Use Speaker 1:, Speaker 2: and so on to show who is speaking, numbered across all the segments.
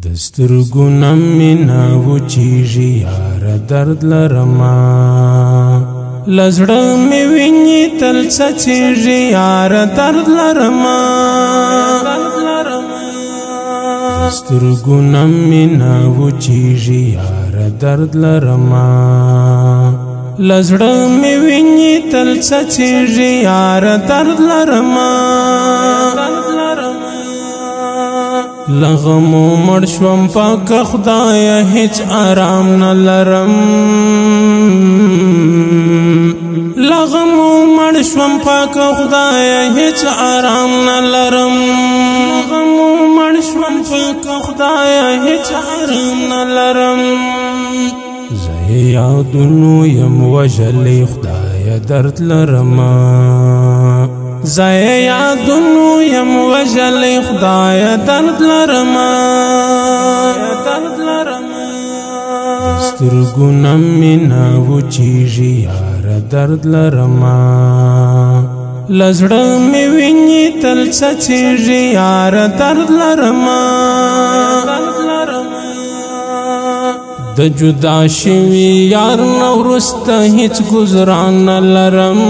Speaker 1: دسترګو نمینا وچیږي یار درد لرما لزړه مې ویني تل څڅېږي یار درد لرما دسترګو نمینا وچیږي یار درد لرما لزړه مې ویني تل څڅېږي یار درد لرما لغمو مړ شوم پاک خدایا هیڅ آرام نه لرم لغمو مړ شوم پاک خدایا هیڅ آرام نه لرم لغمو مړ شوم پاک خدایا هیڅ آرام نه لرم زه یادونو یم وژلی خدایا درد لرم زه یادونو یم وژلی خدایا درد لرما سترګو نمینا وچیږي یار درد لرما لزړه مې ویني تل څڅېږي یار درد لرما د جدا شوي یار نه وروسته هیڅ ګزران نه لرم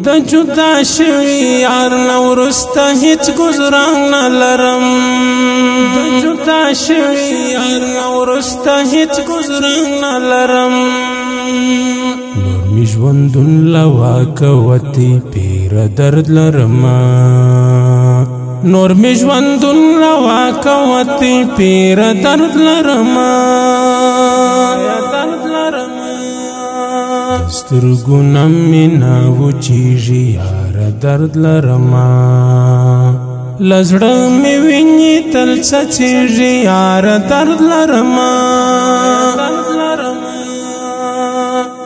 Speaker 1: د جدا شوي یار نه وروسته هیڅ ګزران نه لرم د جدا شوي یار نه وروسته هیڅ ګزران نه لرم نور مې ژوندون له واکه وتې پیره درد لرمه نور مې ژوندون له واکه وتې پیره درد لرمه سترګو نمینا وچیږي یار درد لرما لزړه مې ویني تل څڅېږي یار درد لرما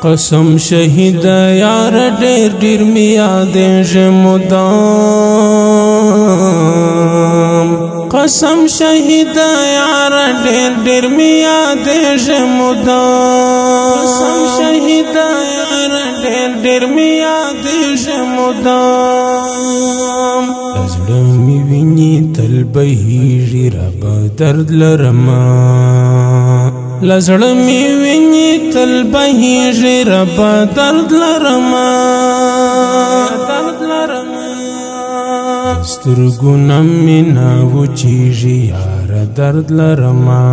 Speaker 1: قسم شهید یار ډېر ډېر مې یادېږي مدام قسم شهید یار ډېر ډېر مې یادېږي مدام قسم شهید یار ډېر ډېر مې یادېږي مدام زړه مې ویني تل بهیږي ربه درد لرما لزړه مې ویني تل بهیږي ربه درد لرما سترګو نمینا وچیږي یار درد لرما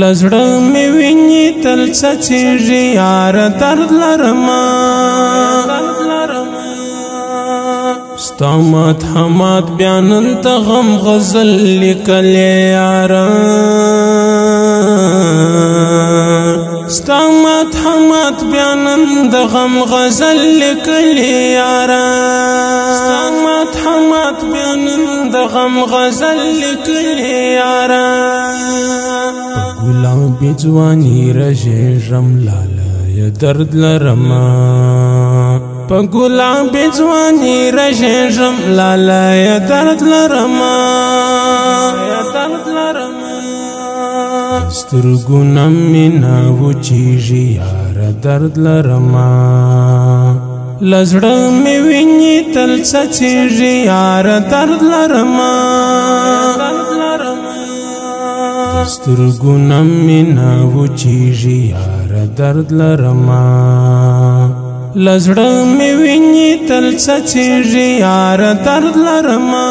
Speaker 1: لزړه مې ویني تل څڅېږي یار درد لرما ستا مات حمات بیا نن ته غم غزل لیکلی یاره ستا مات حمات بیا نن د غم غزل لیکلی یاره ستا مات حمات بیا نن د غم غزل لیکلی یاره په ګلابي ځواني رژېږم لاله درد لرما په ګلابي ځواني رژېږم لاله درد لرما سترګو نمینا وچیږي یار درد لرما لزړه مې ویني تل څڅېږي یار درد لرما سترګو نمینا وچیږي یار درد لرما لزړه مې ویني تل څڅېږي یار درد لرما